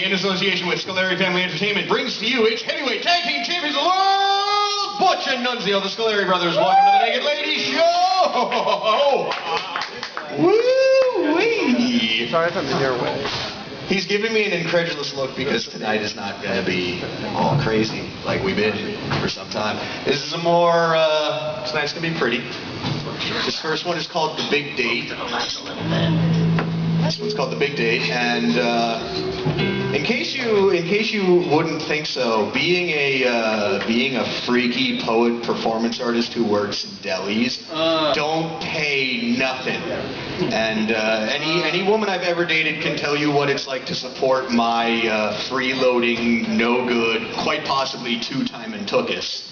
in association with Scholeri Family Entertainment, brings to you its heavyweight tag team champions of the world, Butch and Nunzio, the Scholeri Brothers. Welcome to the Naked Ladies Show! Woo-wee! Sorry if I'm in your way. He's giving me an incredulous look because tonight is not going to be all crazy like we've been for some time. This is a more, tonight's going to be pretty. This first one is called The Big Date. This one's called The Big Date, and in case you wouldn't think so, being a freaky poet performance artist who works in delis don't pay nothing. And any woman I've ever dated can tell you what it's like to support my freeloading, no good, quite possibly two-time Antukas.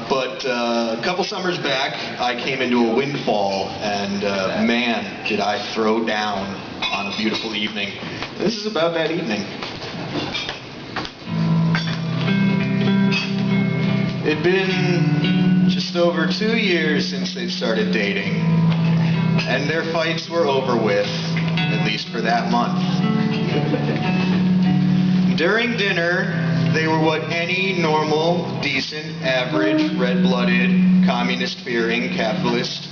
But a couple summers back, I came into a windfall, and man, did I throw down on a beautiful evening. This is about that evening. It'd been just over 2 years since they'd started dating, and their fights were over with, at least for that month. During dinner, they were what any normal, decent, average, red-blooded, communist-fearing, capitalist,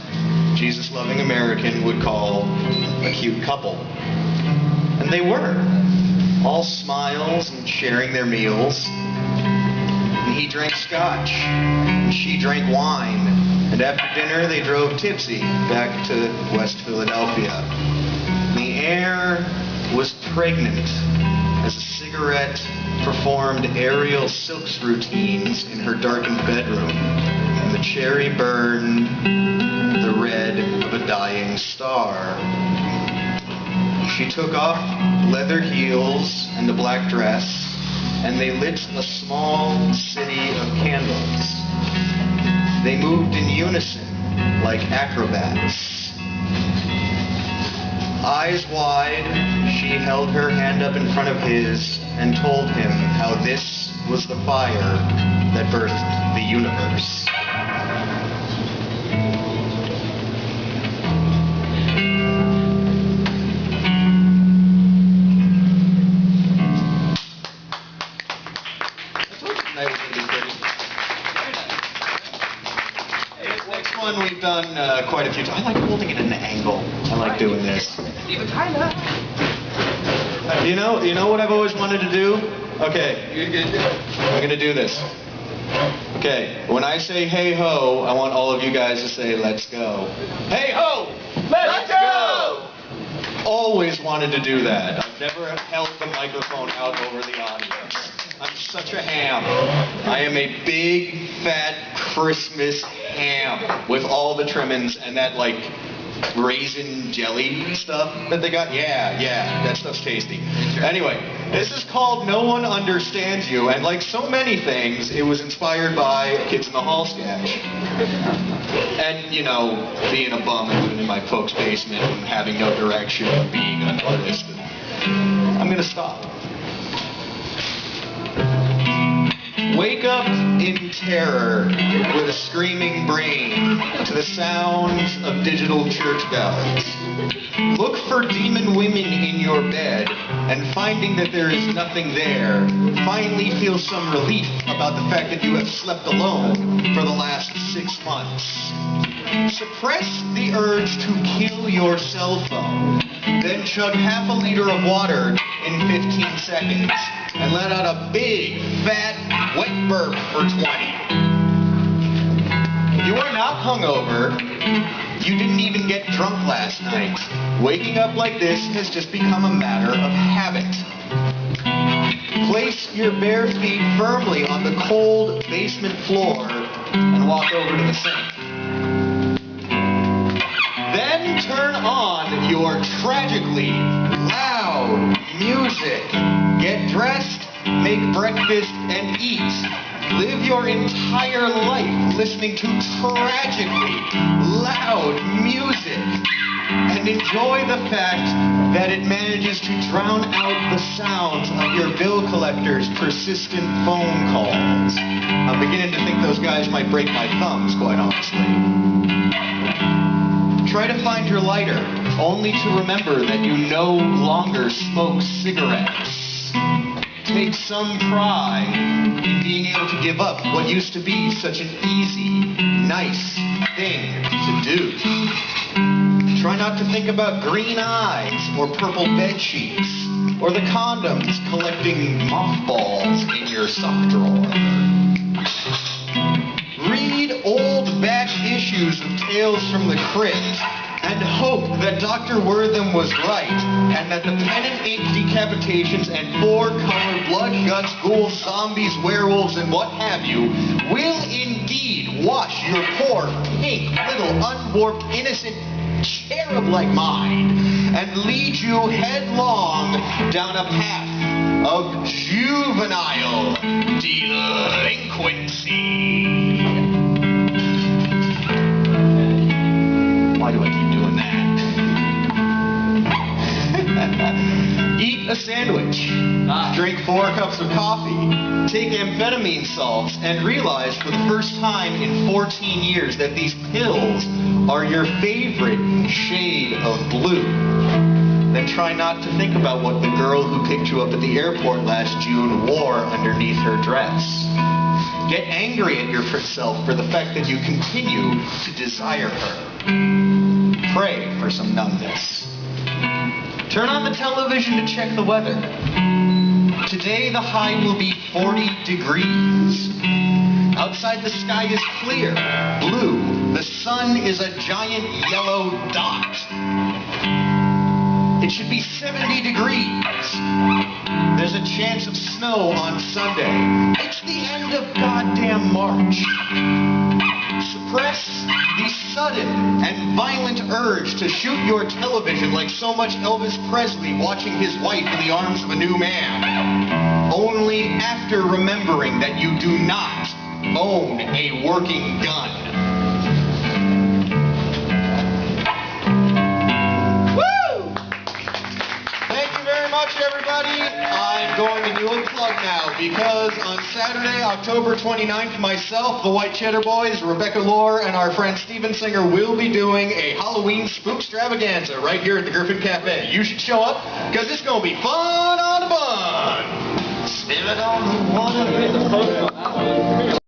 Jesus-loving American would call a cute couple. And they were, all smiles and sharing their meals. And he drank scotch, and she drank wine, and after dinner they drove tipsy back to West Philadelphia. And the air was pregnant as a cigarette performed aerial silks routines in her darkened bedroom, and the cherry burned the red of a dying star. She took off leather heels and a black dress, and they lit a small city of candles. They moved in unison like acrobats. Eyes wide, she held her hand up in front of his and told him how this was the fire that birthed the universe. I told you tonight was going to be pretty. This next one we've done quite a few times. I like holding it at an angle. I like doing this. Even kinda. You know what I've always wanted to do? Okay, I'm gonna do this. Okay, when I say hey ho, I want all of you guys to say let's go. Hey ho! Let's go! Always wanted to do that. I've never held the microphone out over the audience. I'm such a ham. I am a big, fat Christmas ham with all the trimmings and that like raisin jelly stuff that they got. Yeah, that stuff's tasty. Anyway, this is called No One Understands You, and like so many things, it was inspired by a Kids in the Hall sketch. And, you know, being a bum and living in my folks' basement and having no direction and being an artist, I'm gonna stop. Wake up in terror with a screaming brain to the sounds of digital church bells. Look for demon women in your bed, and finding that there is nothing there, finally feel some relief about the fact that you have slept alone for the last 6 months. Suppress the urge to kill your cell phone, then chug half a liter of water in 15 seconds, and let out a big, fat, wet burp for 20. You are not hungover. You didn't even get drunk last night. Waking up like this has just become a matter of habit. Place your bare feet firmly on the cold basement floor and walk over to the sink. Then turn on your tragically loud music. Get dressed, make breakfast, and eat. Live your entire life listening to tragically loud music. And enjoy the fact that it manages to drown out the sounds of your bill collector's persistent phone calls. I'm beginning to think those guys might break my thumbs, quite honestly. Try to find your lighter. only to remember that you no longer smoke cigarettes. Take some pride in being able to give up what used to be such an easy, nice thing to do. Try not to think about green eyes or purple bed sheets or the condoms collecting mothballs in your sock drawer. Read old back issues of Tales from the Crypt and hope that Dr. Wortham was right and that the pen and ink decapitations and four-color blood, guts, ghouls, zombies, werewolves, and what have you will indeed wash your poor, pink, little, unwarped, innocent, cherub-like mind and lead you headlong down a path of juvenile delinquency. Why do I keep doing that? Eat a sandwich. Drink 4 cups of coffee. Take amphetamine salts and realize for the first time in 14 years that these pills are your favorite shade of blue. Then try not to think about what the girl who picked you up at the airport last June wore underneath her dress. Get angry at yourself for the fact that you continue to desire her. Pray for some numbness. Turn on the television to check the weather. Today the high will be 40 degrees. Outside the sky is clear, blue. The sun is a giant yellow dot. It should be 70 degrees. There's a chance of snow on Sunday. It's the end of goddamn March. Suppress the sudden and violent urge to shoot your television like so much Elvis Presley watching his wife in the arms of a new man. Only after remembering that you do not own a working gun. Everybody, I'm going to do a plug now because on Saturday, October 29th, myself, the White Cheddar Boys, Rebecca Lore, and our friend Steven Singer will be doing a Halloween spookstravaganza right here at the Gryphon Cafe. You should show up because it's going to be fun on the bun. Spill it on the water.